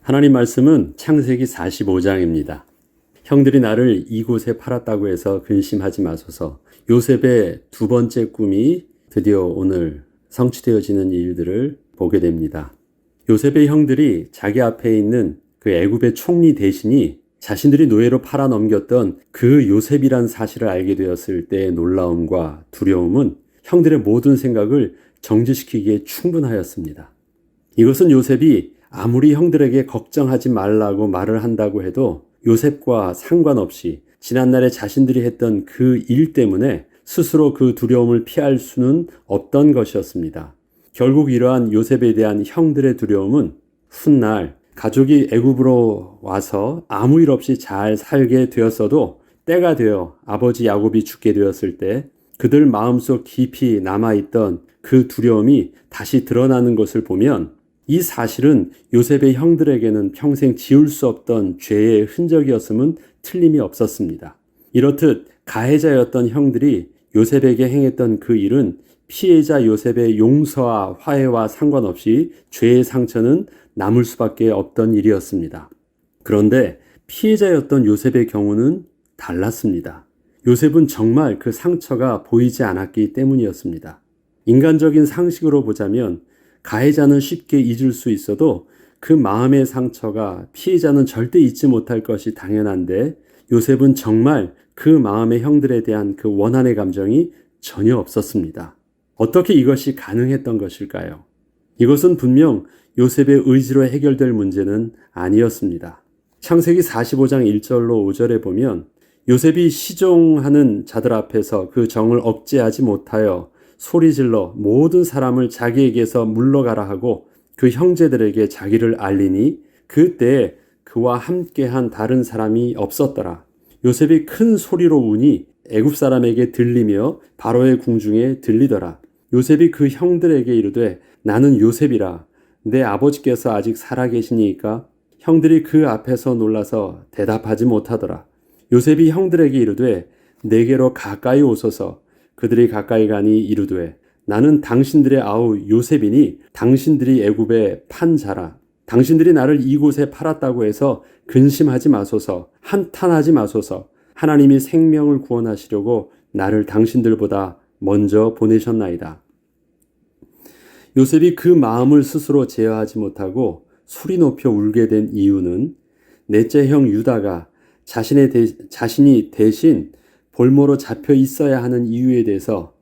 하나님 말씀은 창세기 45장입니다. 형들이 나를 이곳에 팔았다고 해서 근심하지 마소서. 요셉의 두 번째 꿈이 드디어 오늘 성취되어지는 일들을 보게 됩니다. 요셉의 형들이 자기 앞에 있는 그 애굽의 총리 대신이 자신들이 노예로 팔아넘겼던 그 요셉이란 사실을 알게 되었을 때의 놀라움과 두려움은 형들의 모든 생각을 정지시키기에 충분하였습니다. 이것은 요셉이 아무리 형들에게 걱정하지 말라고 말을 한다고 해도 요셉과 상관없이 지난날에 자신들이 했던 그 일 때문에 스스로 그 두려움을 피할 수는 없던 것이었습니다. 결국 이러한 요셉에 대한 형들의 두려움은 훗날 가족이 애굽으로 와서 아무 일 없이 잘 살게 되었어도 때가 되어 아버지 야곱이 죽게 되었을 때 그들 마음속 깊이 남아있던 그 두려움이 다시 드러나는 것을 보면 이 사실은 요셉의 형들에게는 평생 지울 수 없던 죄의 흔적이었음은 틀림이 없었습니다. 이렇듯 가해자였던 형들이 요셉에게 행했던 그 일은 피해자 요셉의 용서와 화해와 상관없이 죄의 상처는 남을 수밖에 없던 일이었습니다. 그런데 피해자였던 요셉의 경우는 달랐습니다. 요셉은 정말 그 상처가 보이지 않았기 때문이었습니다. 인간적인 상식으로 보자면 가해자는 쉽게 잊을 수 있어도 그 마음의 상처가 피해자는 절대 잊지 못할 것이 당연한데 요셉은 정말 그 마음의 형들에 대한 그 원한의 감정이 전혀 없었습니다. 어떻게 이것이 가능했던 것일까요? 이것은 분명 요셉의 의지로 해결될 문제는 아니었습니다. 창세기 45장 1절로 5절에 보면 요셉이 시종하는 자들 앞에서 그 정을 억제하지 못하여 소리질러 모든 사람을 자기에게서 물러가라 하고 그 형제들에게 자기를 알리니 그때 그와 함께한 다른 사람이 없었더라. 요셉이 큰 소리로 우니 애굽 사람에게 들리며 바로의 궁중에 들리더라. 요셉이 그 형들에게 이르되 나는 요셉이라. 내 아버지께서 아직 살아계시니까 형들이 그 앞에서 놀라서 대답하지 못하더라. 요셉이 형들에게 이르되 내게로 가까이 오소서. 그들이 가까이 가니 이르되 나는 당신들의 아우 요셉이니 당신들이 애굽에 판 자라. 당신들이 나를 이곳에 팔았다고 해서 근심하지 마소서. 한탄하지 마소서. 하나님이 생명을 구원하시려고 나를 당신들보다 먼저 보내셨나이다. 요셉이 그 마음을 스스로 제어하지 못하고 소리 높여 울게 된 이유는 넷째 형 유다가 자신이 대신 볼모로 잡혀 있어야 하는 이유에 대해서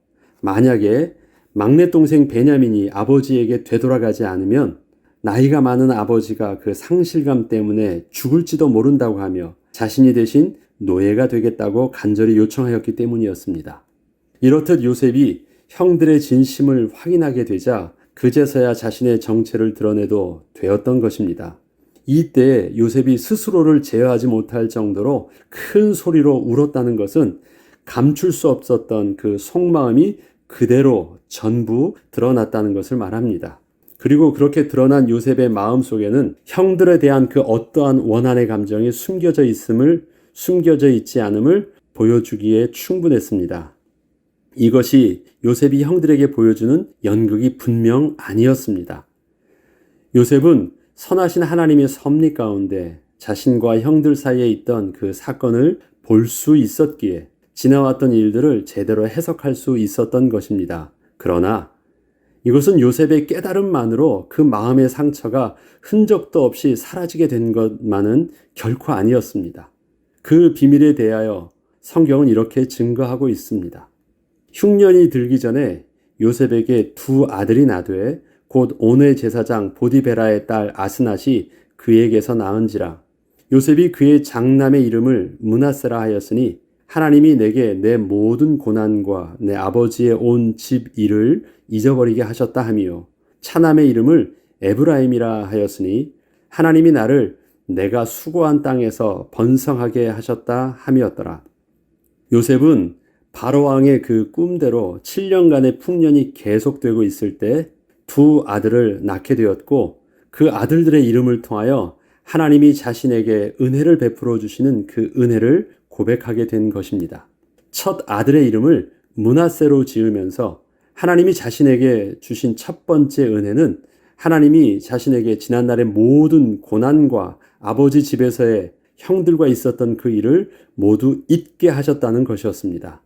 만약에 막내 동생 베냐민이 아버지에게 되돌아가지 않으면 나이가 많은 아버지가 그 상실감 때문에 죽을지도 모른다고 하며 자신이 대신 노예가 되겠다고 간절히 요청하였기 때문이었습니다. 이렇듯 요셉이 형들의 진심을 확인하게 되자 그제서야 자신의 정체를 드러내도 되었던 것입니다. 이때 요셉이 스스로를 제어하지 못할 정도로 큰 소리로 울었다는 것은 감출 수 없었던 그 속마음이 그대로 전부 드러났다는 것을 말합니다. 그리고 그렇게 드러난 요셉의 마음 속에는 형들에 대한 그 어떠한 원한의 감정이 숨겨져 있지 않음을 보여주기에 충분했습니다. 이것이 요셉이 형들에게 보여주는 연극이 분명 아니었습니다. 요셉은 선하신 하나님의 섭리 가운데 자신과 형들 사이에 있던 그 사건을 볼 수 있었기에 지나왔던 일들을 제대로 해석할 수 있었던 것입니다. 그러나 이것은 요셉의 깨달음만으로 그 마음의 상처가 흔적도 없이 사라지게 된 것만은 결코 아니었습니다. 그 비밀에 대하여 성경은 이렇게 증거하고 있습니다. 흉년이 들기 전에 요셉에게 두 아들이 나되 곧 온의 제사장 보디베라의 딸 아스낫이 그에게서 낳은지라. 요셉이 그의 장남의 이름을 므낫세라 하였으니 하나님이 내게 내 모든 고난과 내 아버지의 온 집 일을 잊어버리게 하셨다 하며 차남의 이름을 에브라임이라 하였으니 하나님이 나를 내가 수고한 땅에서 번성하게 하셨다 함이었더라. 요셉은 바로왕의 그 꿈대로 7년간의 풍년이 계속되고 있을 때 두 아들을 낳게 되었고 그 아들들의 이름을 통하여 하나님이 자신에게 은혜를 베풀어 주시는 그 은혜를 고백하게 된 것입니다. 첫 아들의 이름을 므낫세로 지으면서 하나님이 자신에게 주신 첫 번째 은혜는 하나님이 자신에게 지난날의 모든 고난과 아버지 집에서의 형들과 있었던 그 일을 모두 잊게 하셨다는 것이었습니다.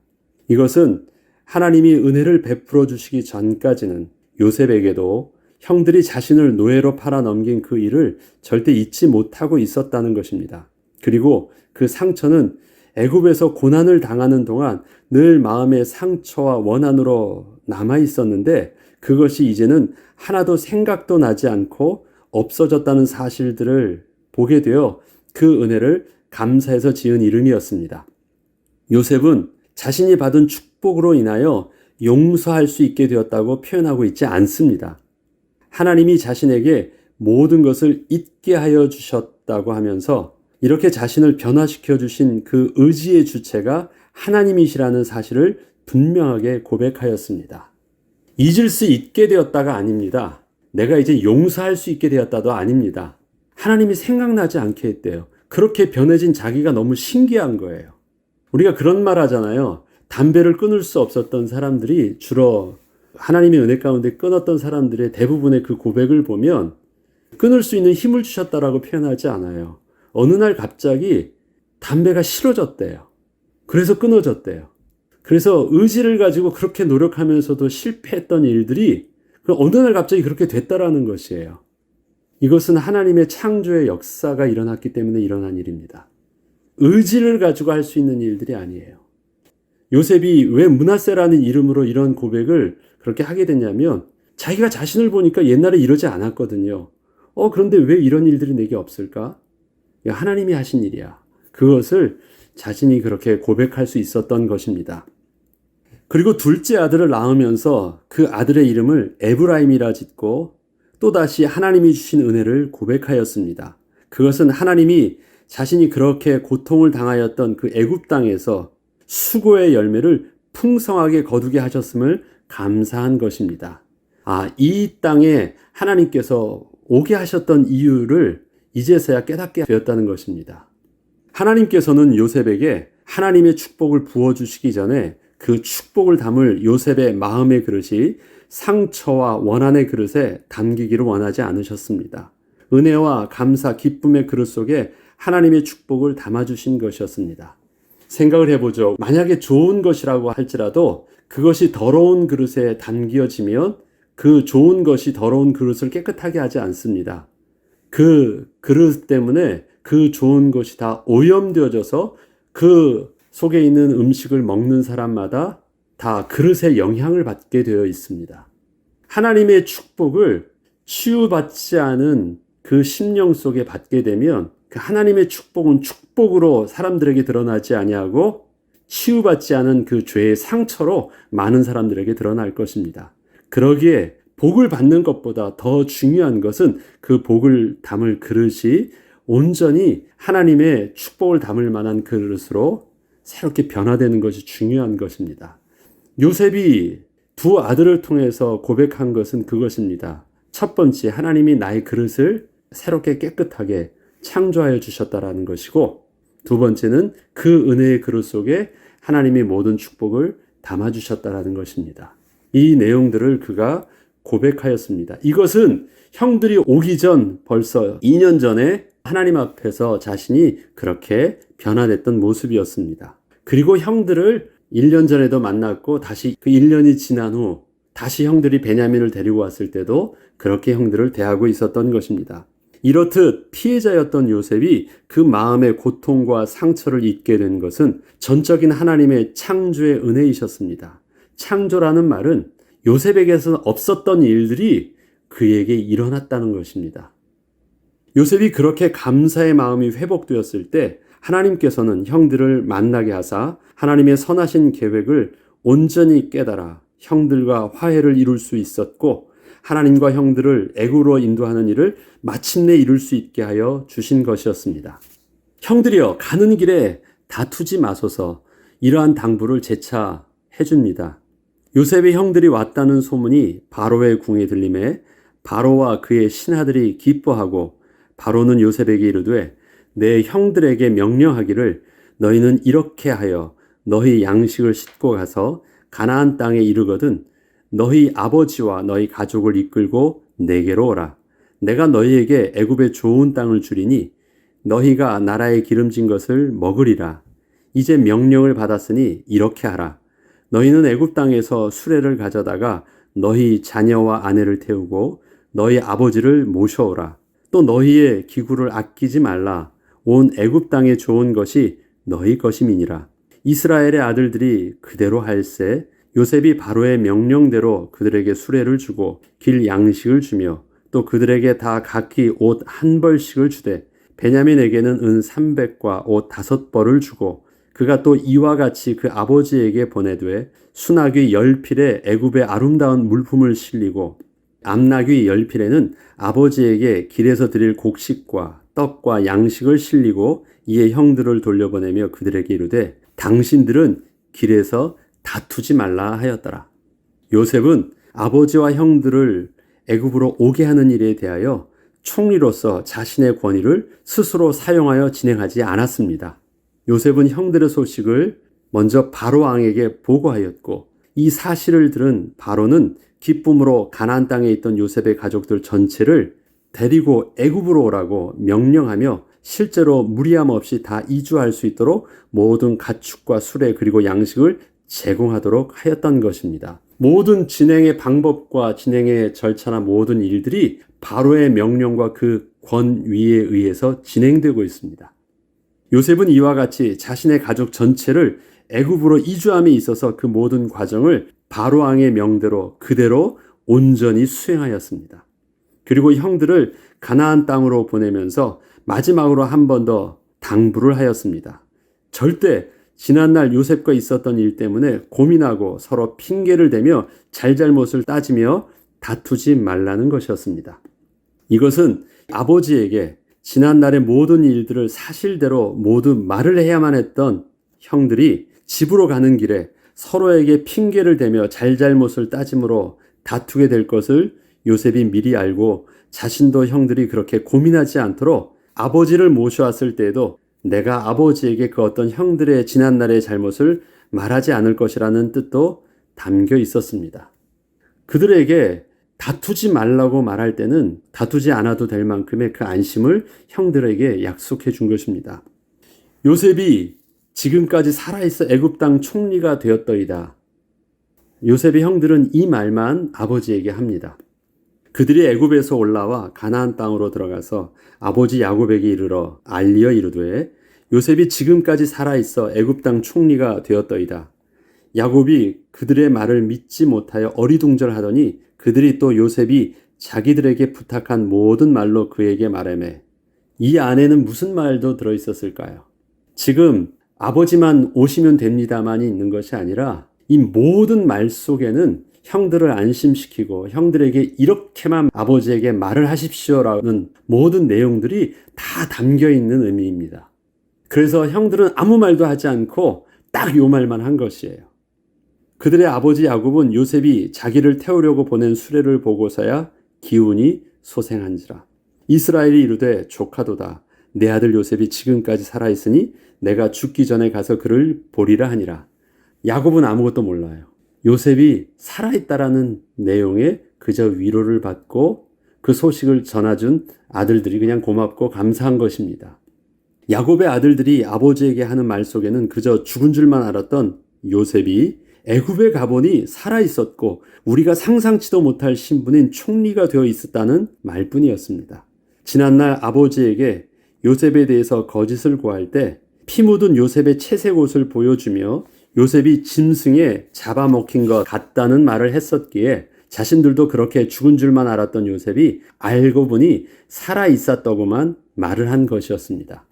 이것은 하나님이 은혜를 베풀어 주시기 전까지는 요셉에게도 형들이 자신을 노예로 팔아 넘긴 그 일을 절대 잊지 못하고 있었다는 것입니다. 그리고 그 상처는 애굽에서 고난을 당하는 동안 늘 마음의 상처와 원한으로 남아 있었는데 그것이 이제는 하나도 생각도 나지 않고 없어졌다는 사실들을 보게 되어 그 은혜를 감사해서 지은 이름이었습니다. 요셉은 자신이 받은 축복으로 인하여 용서할 수 있게 되었다고 표현하고 있지 않습니다. 하나님이 자신에게 모든 것을 잊게 하여 주셨다고 하면서 이렇게 자신을 변화시켜 주신 그 의지의 주체가 하나님이시라는 사실을 분명하게 고백하였습니다. 잊을 수 있게 되었다가 아닙니다. 내가 이제 용서할 수 있게 되었다도 아닙니다. 하나님이 생각나지 않게 했대요. 그렇게 변해진 자기가 너무 신기한 거예요. 우리가 그런 말 하잖아요. 담배를 끊을 수 없었던 사람들이 주로 하나님의 은혜 가운데 끊었던 사람들의 대부분의 그 고백을 보면 끊을 수 있는 힘을 주셨다라고 표현하지 않아요. 어느 날 갑자기 담배가 싫어졌대요. 그래서 끊어졌대요. 그래서 의지를 가지고 그렇게 노력하면서도 실패했던 일들이 어느 날 갑자기 그렇게 됐다라는 것이에요. 이것은 하나님의 창조의 역사가 일어났기 때문에 일어난 일입니다. 의지를 가지고 할 수 있는 일들이 아니에요. 요셉이 왜 므낫세라는 이름으로 이런 고백을 그렇게 하게 됐냐면 자기가 자신을 보니까 옛날에 이러지 않았거든요. 그런데 왜 이런 일들이 내게 없을까? 하나님이 하신 일이야. 그것을 자신이 그렇게 고백할 수 있었던 것입니다. 그리고 둘째 아들을 낳으면서 그 아들의 이름을 에브라임이라 짓고 또다시 하나님이 주신 은혜를 고백하였습니다. 그것은 하나님이 자신이 그렇게 고통을 당하였던 그 애굽 땅에서 수고의 열매를 풍성하게 거두게 하셨음을 감사한 것입니다. 이 땅에 하나님께서 오게 하셨던 이유를 이제서야 깨닫게 되었다는 것입니다. 하나님께서는 요셉에게 하나님의 축복을 부어주시기 전에 그 축복을 담을 요셉의 마음의 그릇이 상처와 원한의 그릇에 담기기를 원하지 않으셨습니다. 은혜와 감사, 기쁨의 그릇 속에 하나님의 축복을 담아주신 것이었습니다. 생각을 해보죠. 만약에 좋은 것이라고 할지라도 그것이 더러운 그릇에 담겨지면 그 좋은 것이 더러운 그릇을 깨끗하게 하지 않습니다. 그 그릇 때문에 그 좋은 것이 다 오염되어져서 그 속에 있는 음식을 먹는 사람마다 다 그릇의 영향을 받게 되어 있습니다. 하나님의 축복을 치유받지 않은 그 심령 속에 받게 되면 그 하나님의 축복은 축복으로 사람들에게 드러나지 아니하고 치유받지 않은 그 죄의 상처로 많은 사람들에게 드러날 것입니다. 그러기에 복을 받는 것보다 더 중요한 것은 그 복을 담을 그릇이 온전히 하나님의 축복을 담을 만한 그릇으로 새롭게 변화되는 것이 중요한 것입니다. 요셉이 두 아들을 통해서 고백한 것은 그것입니다. 첫 번째, 하나님이 나의 그릇을 새롭게 깨끗하게 창조하여 주셨다라는 것이고, 두 번째는 그 은혜의 그릇 속에 하나님이 모든 축복을 담아주셨다라는 것입니다. 이 내용들을 그가 고백하였습니다. 이것은 형들이 오기 전 벌써 2년 전에 하나님 앞에서 자신이 그렇게 변화됐던 모습이었습니다. 그리고 형들을 1년 전에도 만났고 다시 그 1년이 지난 후 다시 형들이 베냐민을 데리고 왔을 때도 그렇게 형들을 대하고 있었던 것입니다. 이렇듯 피해자였던 요셉이 그 마음의 고통과 상처를 잊게 된 것은 전적인 하나님의 창조의 은혜이셨습니다. 창조라는 말은 요셉에게서는 없었던 일들이 그에게 일어났다는 것입니다. 요셉이 그렇게 감사의 마음이 회복되었을 때 하나님께서는 형들을 만나게 하사 하나님의 선하신 계획을 온전히 깨달아 형들과 화해를 이룰 수 있었고 하나님과 형들을 애굽으로 인도하는 일을 마침내 이룰 수 있게 하여 주신 것이었습니다. 형들이여, 가는 길에 다투지 마소서. 이러한 당부를 재차 해줍니다. 요셉의 형들이 왔다는 소문이 바로의 궁에 들림에 바로와 그의 신하들이 기뻐하고 바로는 요셉에게 이르되 내 형들에게 명령하기를 너희는 이렇게 하여 너희 양식을 싣고 가서 가나안 땅에 이르거든 너희 아버지와 너희 가족을 이끌고 내게로 오라. 내가 너희에게 애굽의 좋은 땅을 주리니 너희가 나라의 기름진 것을 먹으리라. 이제 명령을 받았으니 이렇게 하라. 너희는 애굽 땅에서 수레를 가져다가 너희 자녀와 아내를 태우고 너희 아버지를 모셔오라. 또 너희의 기구를 아끼지 말라. 온 애굽 땅에 좋은 것이 너희 것임이니라. 이스라엘의 아들들이 그대로 할세. 요셉이 바로의 명령대로 그들에게 수레를 주고 길 양식을 주며 또 그들에게 다 각기 옷 한 벌씩을 주되 베냐민에게는 은 300과 옷 5벌을 주고 그가 또 이와 같이 그 아버지에게 보내되 수나귀 10필에 애굽의 아름다운 물품을 실리고 암나귀 10필에는 아버지에게 길에서 드릴 곡식과 떡과 양식을 실리고 이에 형들을 돌려보내며 그들에게 이르되 당신들은 길에서 다투지 말라 하였더라. 요셉은 아버지와 형들을 애굽으로 오게 하는 일에 대하여 총리로서 자신의 권위를 스스로 사용하여 진행하지 않았습니다. 요셉은 형들의 소식을 먼저 바로 왕에게 보고하였고 이 사실을 들은 바로는 기쁨으로 가나안 땅에 있던 요셉의 가족들 전체를 데리고 애굽으로 오라고 명령하며 실제로 무리함 없이 다 이주할 수 있도록 모든 가축과 수레 그리고 양식을 제공하도록 하였던 것입니다. 모든 진행의 방법과 진행의 절차나 모든 일들이 바로의 명령과 그 권위에 의해서 진행되고 있습니다. 요셉은 이와 같이 자신의 가족 전체를 애굽으로 이주함에 있어서 그 모든 과정을 바로 왕의 명대로 그대로 온전히 수행하였습니다. 그리고 형들을 가나안 땅으로 보내면서 마지막으로 한 번 더 당부를 하였습니다. 절대 지난날 요셉과 있었던 일 때문에 고민하고 서로 핑계를 대며 잘잘못을 따지며 다투지 말라는 것이었습니다. 이것은 아버지에게 지난날의 모든 일들을 사실대로 모두 말을 해야만 했던 형들이 집으로 가는 길에 서로에게 핑계를 대며 잘잘못을 따짐으로 다투게 될 것을 요셉이 미리 알고 자신도 형들이 그렇게 고민하지 않도록 아버지를 모셔왔을 때에도 내가 아버지에게 그 어떤 형들의 지난날의 잘못을 말하지 않을 것이라는 뜻도 담겨 있었습니다. 그들에게 다투지 말라고 말할 때는 다투지 않아도 될 만큼의 그 안심을 형들에게 약속해 준 것입니다. 요셉이 지금까지 살아있어 애굽 땅 총리가 되었더이다. 요셉의 형들은 이 말만 아버지에게 합니다. 그들이 애굽에서 올라와 가나안 땅으로 들어가서 아버지 야곱에게 이르러 알리어 이르되 요셉이 지금까지 살아있어 애굽 땅 총리가 되었더이다. 야곱이 그들의 말을 믿지 못하여 어리둥절하더니 그들이 또 요셉이 자기들에게 부탁한 모든 말로 그에게 말하매 이 안에는 무슨 말도 들어있었을까요? 지금 아버지만 오시면 됩니다만이 있는 것이 아니라 이 모든 말 속에는 형들을 안심시키고 형들에게 이렇게만 아버지에게 말을 하십시오라는 모든 내용들이 다 담겨 있는 의미입니다. 그래서 형들은 아무 말도 하지 않고 딱 요 말만 한 것이에요. 그들의 아버지 야곱은 요셉이 자기를 태우려고 보낸 수레를 보고서야 기운이 소생한지라. 이스라엘이 이르되 조카도다. 내 아들 요셉이 지금까지 살아있으니 내가 죽기 전에 가서 그를 보리라 하니라. 야곱은 아무것도 몰라요. 요셉이 살아있다라는 내용에 그저 위로를 받고 그 소식을 전해준 아들들이 그냥 고맙고 감사한 것입니다. 야곱의 아들들이 아버지에게 하는 말 속에는 그저 죽은 줄만 알았던 요셉이 애굽에 가보니 살아있었고 우리가 상상치도 못할 신분인 총리가 되어 있었다는 말뿐이었습니다. 지난날 아버지에게 요셉에 대해서 거짓을 고할 때 피 묻은 요셉의 채색 옷을 보여주며 요셉이 짐승에 잡아먹힌 것 같다는 말을 했었기에 자신들도 그렇게 죽은 줄만 알았던 요셉이 알고 보니 살아있었다고만 말을 한 것이었습니다.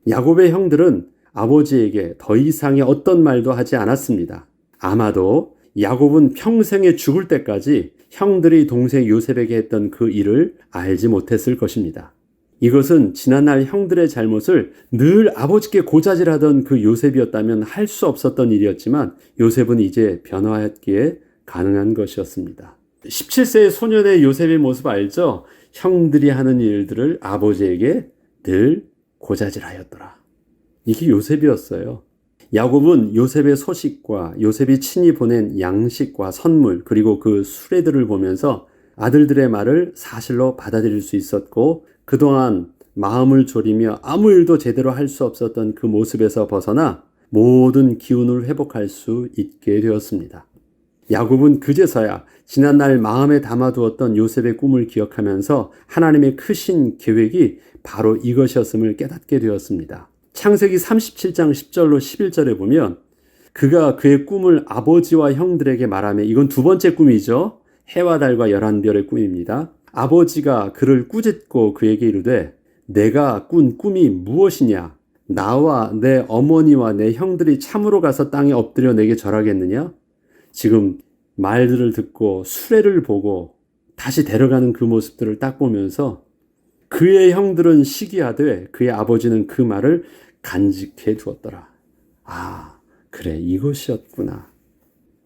야곱의 형들은 아버지에게 더 이상의 어떤 말도 하지 않았습니다. 아마도 야곱은 평생에 죽을 때까지 형들이 동생 요셉에게 했던 그 일을 알지 못했을 것입니다. 이것은 지난날 형들의 잘못을 늘 아버지께 고자질하던 그 요셉이었다면 할 수 없었던 일이었지만 요셉은 이제 변화했기에 가능한 것이었습니다. 17세의 소년의 요셉의 모습 알죠? 형들이 하는 일들을 아버지에게 늘 고자질하였더라. 이게 요셉이었어요. 야곱은 요셉의 소식과 요셉이 친히 보낸 양식과 선물 그리고 그 수레들을 보면서 아들들의 말을 사실로 받아들일 수 있었고 그동안 마음을 졸이며 아무 일도 제대로 할 수 없었던 그 모습에서 벗어나 모든 기운을 회복할 수 있게 되었습니다. 야곱은 그제서야 지난날 마음에 담아두었던 요셉의 꿈을 기억하면서 하나님의 크신 계획이 바로 이것이었음을 깨닫게 되었습니다. 창세기 37장 10절로 11절에 보면 그가 그의 꿈을 아버지와 형들에게 말하며 이건 두 번째 꿈이죠. 해와 달과 11별의 꿈입니다. 아버지가 그를 꾸짖고 그에게 이르되 내가 꾼 꿈이 무엇이냐? 나와 내 어머니와 내 형들이 참으로 가서 땅에 엎드려 내게 절하겠느냐? 지금 말들을 듣고 수레를 보고 다시 데려가는 그 모습들을 딱 보면서 그의 형들은 시기하되 그의 아버지는 그 말을 간직해 두었더라. 아, 그래, 이것이었구나.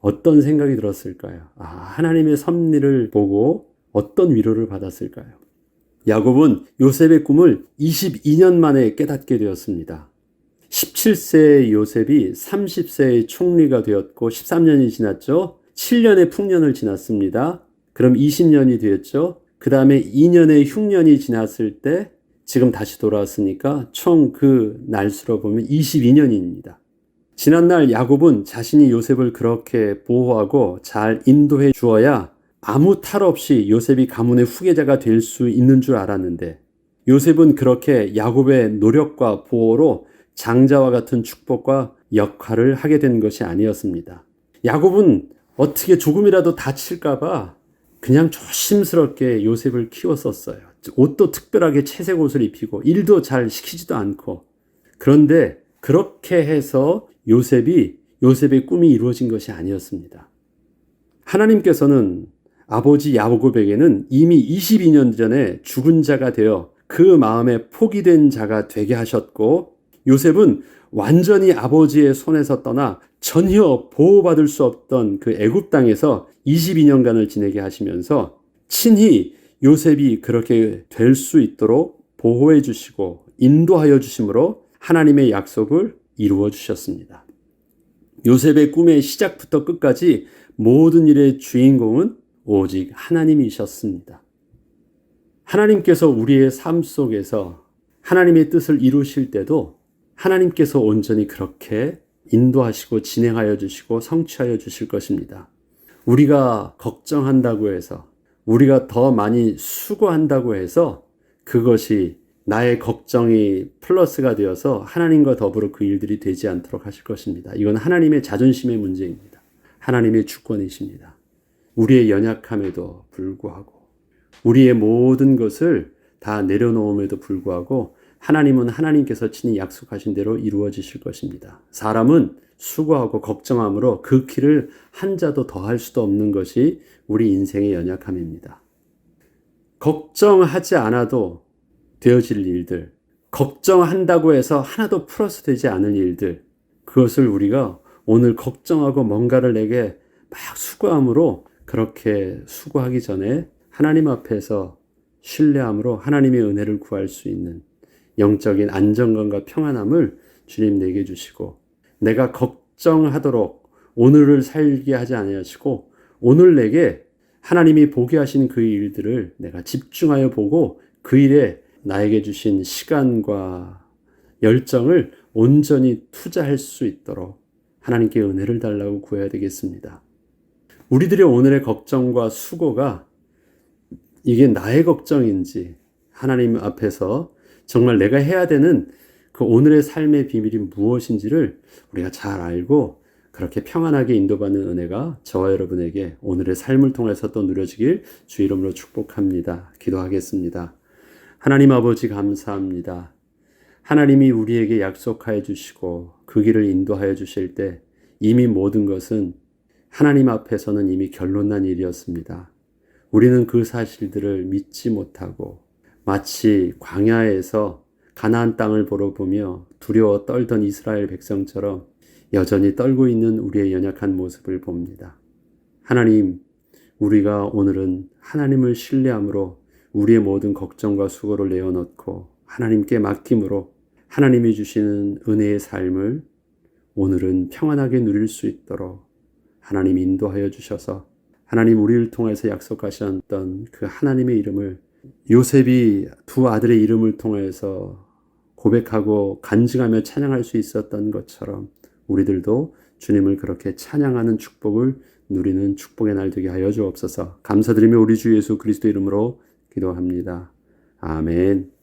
어떤 생각이 들었을까요? 아, 하나님의 섭리를 보고 어떤 위로를 받았을까요? 야곱은 요셉의 꿈을 22년 만에 깨닫게 되었습니다. 17세의 요셉이 30세의 총리가 되었고 13년이 지났죠. 7년의 풍년을 지났습니다. 그럼 20년이 되었죠. 그 다음에 2년의 흉년이 지났을 때 지금 다시 돌아왔으니까 총 그 날수로 보면 22년입니다. 지난날 야곱은 자신이 요셉을 그렇게 보호하고 잘 인도해 주어야 아무 탈 없이 요셉이 가문의 후계자가 될 수 있는 줄 알았는데 요셉은 그렇게 야곱의 노력과 보호로 장자와 같은 축복과 역할을 하게 된 것이 아니었습니다. 야곱은 어떻게 조금이라도 다칠까봐 그냥 조심스럽게 요셉을 키웠었어요. 옷도 특별하게 채색 옷을 입히고 일도 잘 시키지도 않고. 그런데 그렇게 해서 요셉의 꿈이 이루어진 것이 아니었습니다. 하나님께서는 아버지 야곱에게는 이미 22년 전에 죽은 자가 되어 그 마음에 포기된 자가 되게 하셨고 요셉은 완전히 아버지의 손에서 떠나 전혀 보호받을 수 없던 그 애굽 땅에서 22년간을 지내게 하시면서 친히 요셉이 그렇게 될 수 있도록 보호해 주시고 인도하여 주심으로 하나님의 약속을 이루어 주셨습니다. 요셉의 꿈의 시작부터 끝까지 모든 일의 주인공은 오직 하나님이셨습니다. 하나님께서 우리의 삶 속에서 하나님의 뜻을 이루실 때도 하나님께서 온전히 그렇게 인도하시고 진행하여 주시고 성취하여 주실 것입니다. 우리가 걱정한다고 해서 우리가 더 많이 수고한다고 해서 그것이 나의 걱정이 플러스가 되어서 하나님과 더불어 그 일들이 되지 않도록 하실 것입니다. 이건 하나님의 자존심의 문제입니다. 하나님의 주권이십니다. 우리의 연약함에도 불구하고 우리의 모든 것을 다 내려놓음에도 불구하고 하나님은 하나님께서 친히 약속하신 대로 이루어지실 것입니다. 사람은 수고하고 걱정함으로 그 길을 한 자도 더할 수도 없는 것이 우리 인생의 연약함입니다. 걱정하지 않아도 되어질 일들, 걱정한다고 해서 하나도 플러스 되지 않은 일들, 그것을 우리가 오늘 걱정하고 뭔가를 내게 막 수고함으로 그렇게 수고하기 전에 하나님 앞에서 신뢰함으로 하나님의 은혜를 구할 수 있는 영적인 안정감과 평안함을 주님 내게 주시고 내가 걱정하도록 오늘을 살게 하지 아니하시고 오늘 내게 하나님이 보게 하신 그 일들을 내가 집중하여 보고 그 일에 나에게 주신 시간과 열정을 온전히 투자할 수 있도록 하나님께 은혜를 달라고 구해야 되겠습니다. 우리들의 오늘의 걱정과 수고가 이게 나의 걱정인지 하나님 앞에서 정말 내가 해야 되는 그 오늘의 삶의 비밀이 무엇인지를 우리가 잘 알고 그렇게 평안하게 인도받는 은혜가 저와 여러분에게 오늘의 삶을 통해서 또 누려지길 주 이름으로 축복합니다. 기도하겠습니다. 하나님 아버지 감사합니다. 하나님이 우리에게 약속하여 주시고 그 길을 인도하여 주실 때 이미 모든 것은 하나님 앞에서는 이미 결론난 일이었습니다. 우리는 그 사실들을 믿지 못하고 마치 광야에서 가나안 땅을 보러 보며 두려워 떨던 이스라엘 백성처럼 여전히 떨고 있는 우리의 연약한 모습을 봅니다. 하나님, 우리가 오늘은 하나님을 신뢰함으로 우리의 모든 걱정과 수고를 내어놓고 하나님께 맡김으로 하나님이 주시는 은혜의 삶을 오늘은 평안하게 누릴 수 있도록 하나님 인도하여 주셔서 하나님 우리를 통해서 약속하셨던 그 하나님의 이름을 요셉이 두 아들의 이름을 통해서 고백하고 간증하며 찬양할 수 있었던 것처럼 우리들도 주님을 그렇게 찬양하는 축복을 누리는 축복의 날 되게 하여 주옵소서. 감사드리며 우리 주 예수 그리스도 이름으로 기도합니다. 아멘.